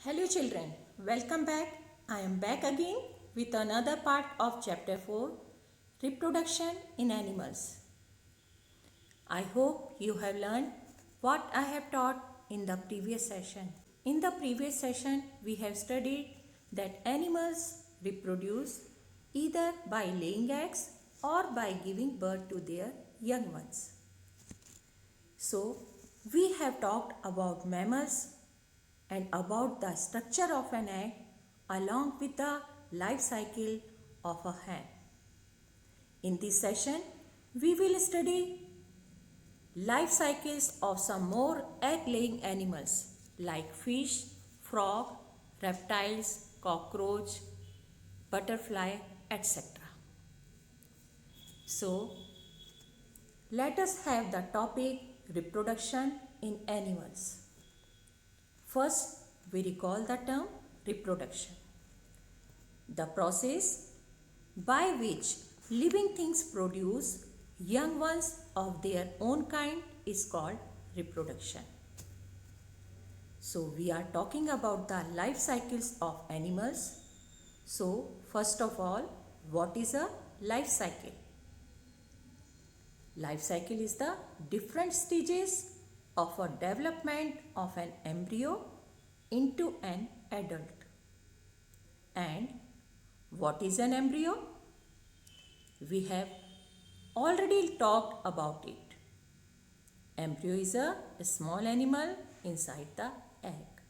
Hello children, welcome back. I am back again with another part of chapter 4, Reproduction in Animals. I hope you have learned what I have taught in the previous session. In the previous session, we have studied that animals reproduce either by laying eggs or by giving birth to their young ones. So, we have talked about mammals and about the structure of an egg along with the life cycle of a hen. In this session, we will study life cycles of some more egg-laying animals like fish, frog, reptiles, cockroach, butterfly, etc. So, let us have the topic reproduction in animals. First, we recall the term reproduction. The process by which living things produce young ones of their own kind is called reproduction. So, we are talking about the life cycles of animals. So, first of all, what is a life cycle? Life cycle is the different stages of a development of an embryo into an adult. And what is an embryo? We have already talked about it. Embryo is a small animal inside the egg.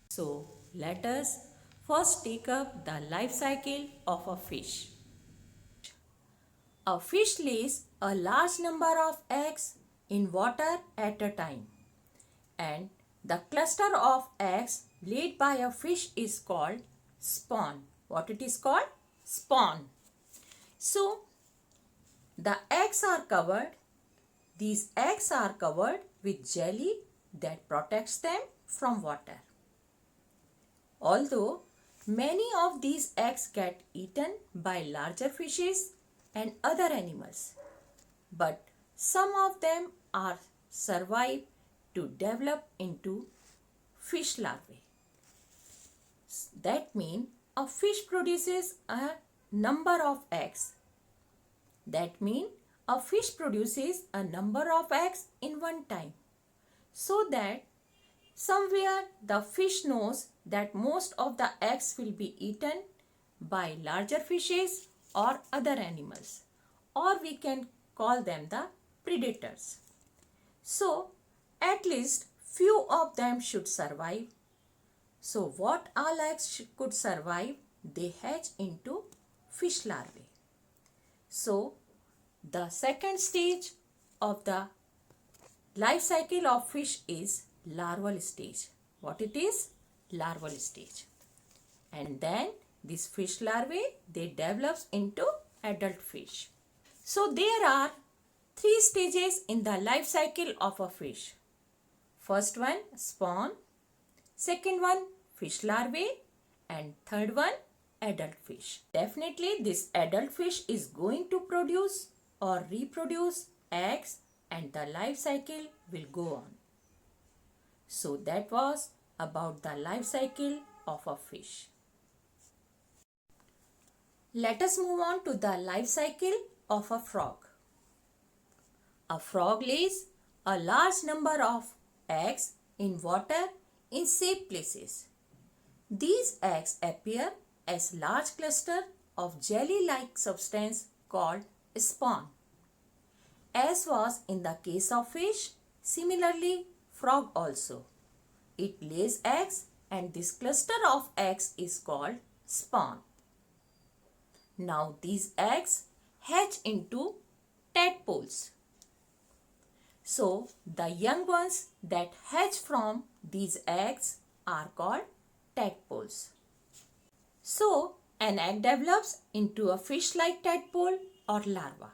So, let us first take up the life cycle of a fish. A fish lays a large number of eggs in water at a time, and the cluster of eggs laid by a fish is called spawn. What it is called? Spawn. So, the eggs are covered. These eggs are covered with jelly that protects them from water. Although many of these eggs get eaten by larger fishes and other animals, but some of them are survive to develop into fish larvae. That means a fish produces a number of eggs. That means a fish produces a number of eggs in one time, so that somewhere the fish knows that most of the eggs will be eaten by larger fishes or other animals, or we can call them the predators. So, at least few of them should survive. So, what all eggs could survive? They hatch into fish larvae. So, the second stage of the life cycle of fish is larval stage. What it is? Larval stage. And then this fish larvae, they develops into adult fish. So there are three stages in the life cycle of a fish. First one, spawn. Second one, fish larvae. And third one, adult fish. Definitely this adult fish is going to produce or reproduce eggs, and the life cycle will go on. So that was about the life cycle of a fish. Let us move on to the life cycle of a frog. A frog lays a large number of eggs in water in safe places. These eggs appear as large clusters of jelly-like substance called spawn. As was in the case of fish, similarly frog also. It lays eggs, and this cluster of eggs is called spawn. Now these eggs hatch into tadpoles. So the young ones that hatch from these eggs are called tadpoles. So an egg develops into a fish-like tadpole or larva.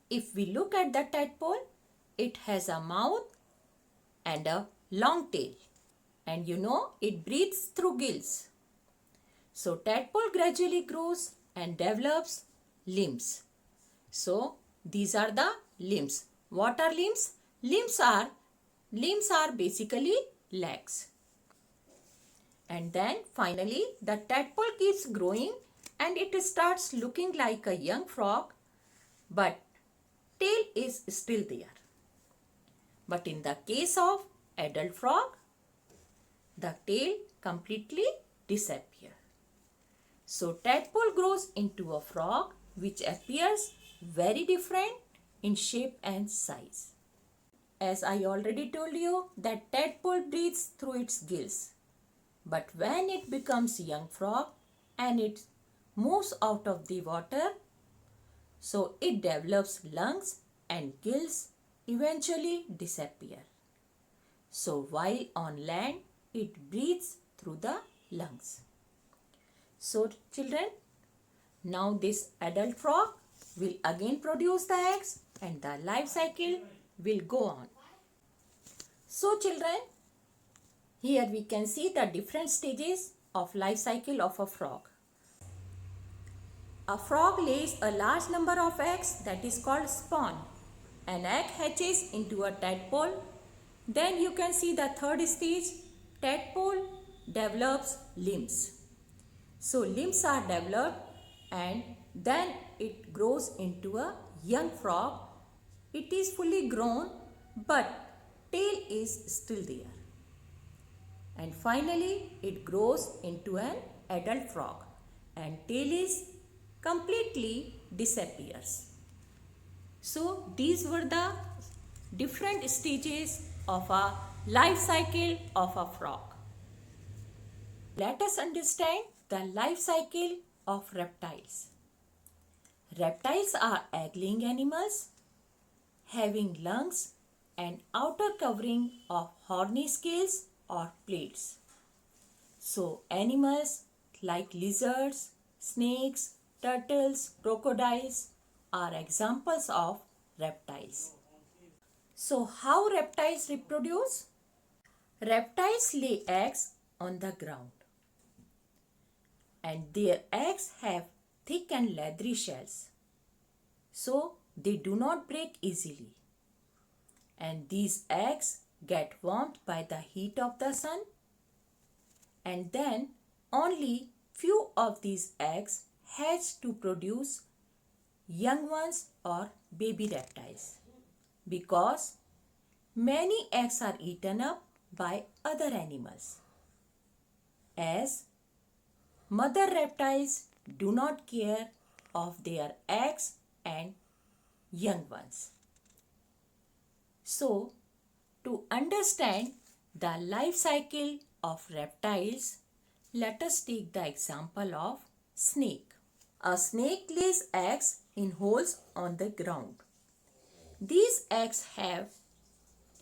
If we look at the tadpole, it has a mouth and a long tail, and it breathes through gills. So tadpole gradually grows and develops limbs. So these are the limbs. What are limbs? Limbs are basically legs. And then finally the tadpole keeps growing and it starts looking like a young frog, but tail is still there. But in the case of adult frog, the tail completely disappears. So tadpole grows into a frog which appears very different in shape and size. As I already told you that tadpole breathes through its gills. But when it becomes young frog and it moves out of the water, so it develops lungs and gills eventually disappear. So while on land, it breathes through the lungs. So children, now this adult frog will again produce the eggs and the life cycle will go on. So children, here we can see the different stages of life cycle of a frog. A frog lays a large number of eggs, that is called spawn. An egg hatches into a tadpole. Then you can see the third stage, tadpole develops limbs. So limbs are developed and then it grows into a young frog. It is fully grown but tail is still there. And finally it grows into an adult frog and tail is completely disappears. So these were the different stages of a life cycle of a frog. Let us understand the life cycle of reptiles. Reptiles are egg-laying animals having lungs and outer covering of horny scales or plates. So animals like lizards, snakes, turtles, crocodiles are examples of reptiles. So how reptiles reproduce? Reptiles lay eggs on the ground and their eggs have thick and leathery shells. So they do not break easily. And these eggs get warmed by the heat of the sun. And then only few of these eggs hatch to produce young ones or baby reptiles. Because many eggs are eaten up by other animals. As mother reptiles do not care of their eggs and young ones. So, to understand the life cycle of reptiles, let us take the example of snake. A snake lays eggs in holes on the ground. These eggs have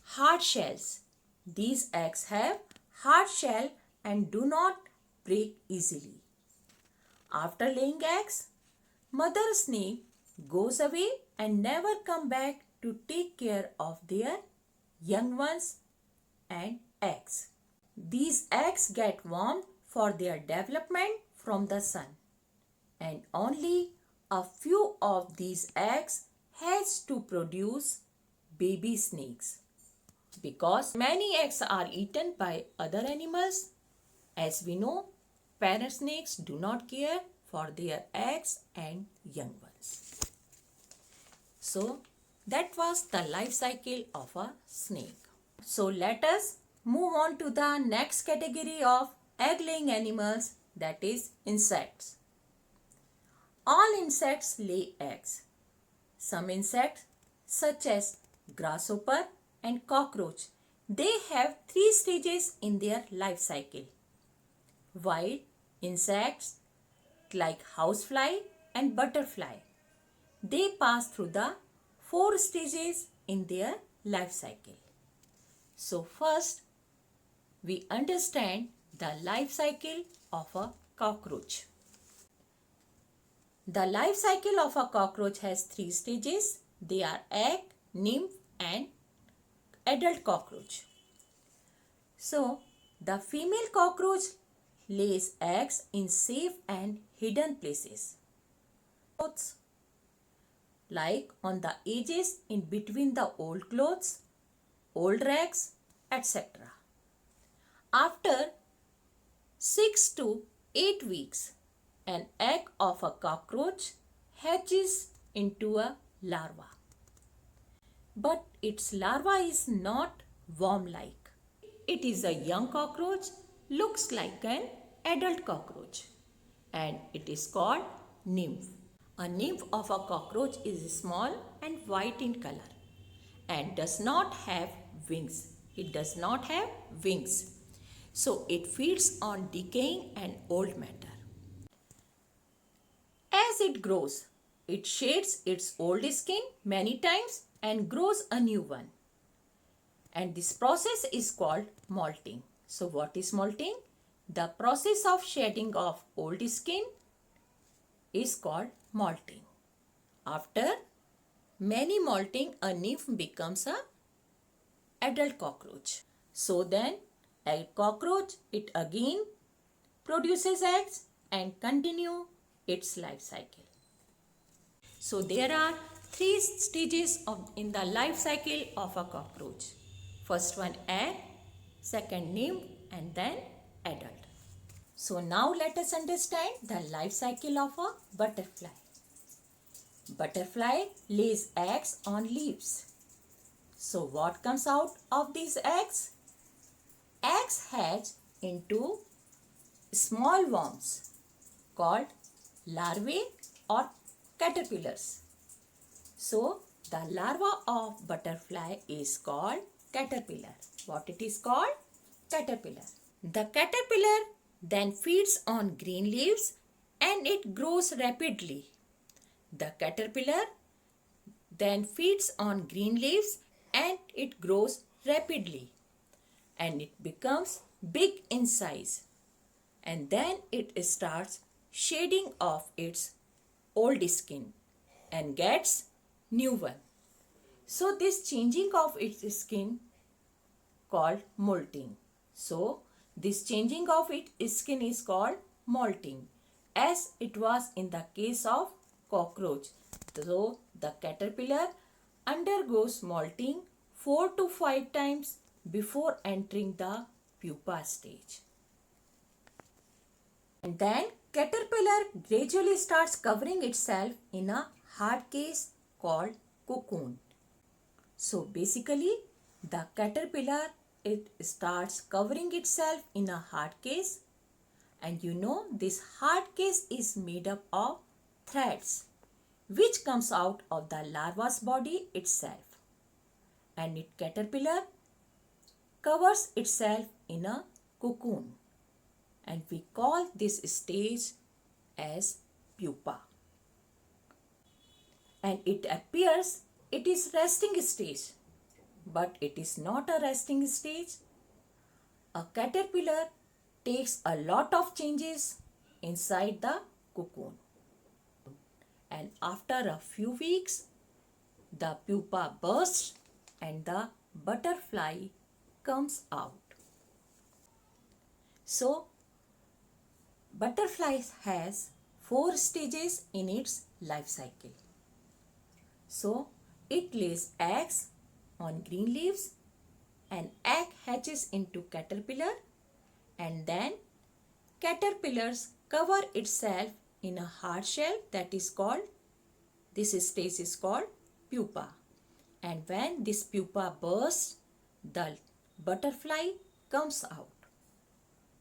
hard shells. These eggs have hard shell and do not break easily. After laying eggs, mother snake goes away and never come back to take care of their young ones and eggs. These eggs get warmed for their development from the sun and only a few of these eggs hatch to produce baby snakes. Because many eggs are eaten by other animals, as we know, parent snakes do not care for their eggs and young ones. So that was the life cycle of a snake. So let us move on to the next category of egg-laying animals, that is insects. All insects lay eggs. Some insects such as grasshopper and cockroach, they have 3 stages in their life cycle. While insects like housefly and butterfly, they pass through the 4 stages in their life cycle. So first, we understand the life cycle of a cockroach. The life cycle of a cockroach has 3 stages. They are egg, nymph and adult cockroach. So, the female cockroach lays eggs in safe and hidden places, like on the edges in between the old clothes, old rags, etc. After 6 to 8 weeks, an egg of a cockroach hatches into a larva. But its larva is not worm-like. It is a young cockroach, looks like an adult cockroach, and it is called nymph. A nymph of a cockroach is small and white in color and does not have wings. It does not have wings. So it feeds on decaying and old matter. As it grows, it sheds its old skin many times and grows a new one. And this process is called molting. So what is molting? The process of shedding of old skin is called molting. After many molting, a nymph becomes a adult cockroach. So then a cockroach, it again produces eggs and continue its life cycle. So there are 3 stages in the life cycle of a cockroach. First one egg, second nymph, and then adult. So now let us understand the life cycle of a butterfly. Butterfly lays eggs on leaves. So what comes out of these eggs? Eggs hatch into small worms called larvae or caterpillars. So the larva of butterfly is called caterpillar. What it is called? Caterpillar. The caterpillar then feeds on green leaves and it grows rapidly. The caterpillar then feeds on green leaves and it grows rapidly. And it becomes big in size. And then it starts shedding off its old skin and gets new one. So this changing of its skin called molting. So this changing of its skin is called molting, as it was in the case of cockroach. So the caterpillar undergoes molting 4 to 5 times before entering the pupa stage. And then caterpillar gradually starts covering itself in a hard case called cocoon. So basically the caterpillar, it starts covering itself in a hard case, and you know this hard case is made up of threads which comes out of the larva's body itself, and it caterpillar covers itself in a cocoon, and we call this stage as pupa. And it appears it is resting stage, but it is not a resting stage. A caterpillar takes a lot of changes inside the cocoon, and after a few weeks the pupa bursts and the butterfly comes out. So butterfly has 4 stages in its life cycle. So it lays eggs on green leaves, an egg hatches into caterpillar, and then caterpillars cover itself in a hard shell, that is called, this stage is called pupa. And when this pupa bursts, the butterfly comes out.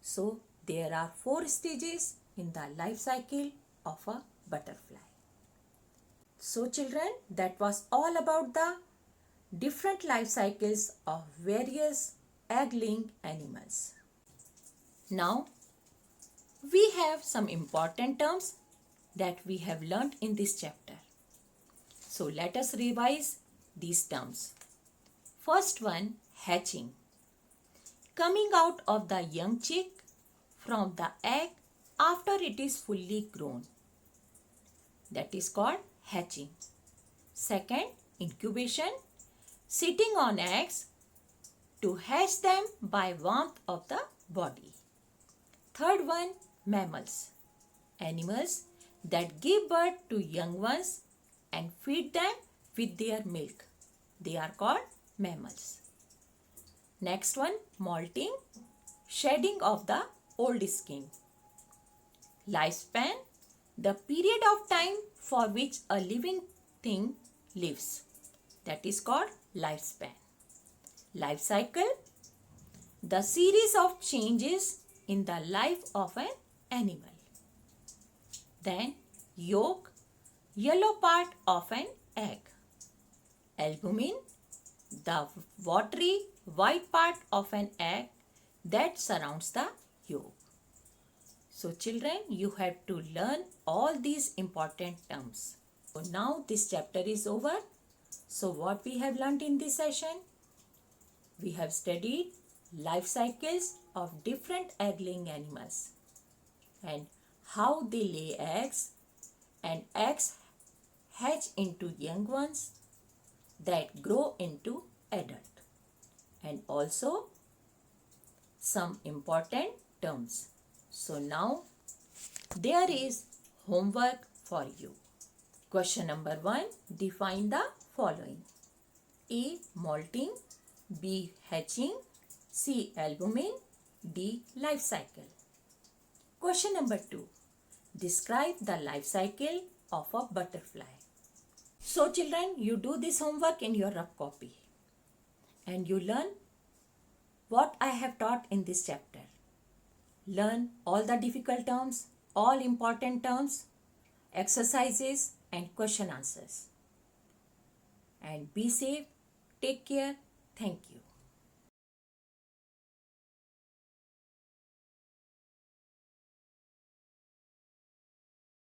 So there are 4 stages in the life cycle of a butterfly. So children, that was all about the different life cycles of various egg-laying animals. Now we have some important terms that we have learnt in this chapter. So let us revise these terms. First one, hatching. Coming out of the young chick from the egg after it is fully grown. That is called hatching. Second, incubation. Sitting on eggs to hatch them by warmth of the body. Third one, mammals. Animals that give birth to young ones and feed them with their milk. They are called mammals. Next one, molting. Shedding of the old skin. Lifespan, the period of time for which a living thing lives. That is called lifespan. Life cycle, the series of changes in the life of an animal. Then yolk, yellow part of an egg. Albumin, the watery white part of an egg that surrounds the yolk. So children, you have to learn all these important terms. So now this chapter is over. So what we have learnt in this session? We have studied life cycles of different egg-laying animals and how they lay eggs and eggs hatch into young ones that grow into adult, and also some important terms. So now there is homework for you. Question number 1, define the following. A. Molting, B. Hatching, C. Albumin, D. Life cycle. Question number 2, describe the life cycle of a butterfly. So children, you do this homework in your rough copy and you learn what I have taught in this chapter. Learn all the difficult terms, all important terms, exercises and question answers. And be safe, take care, thank you.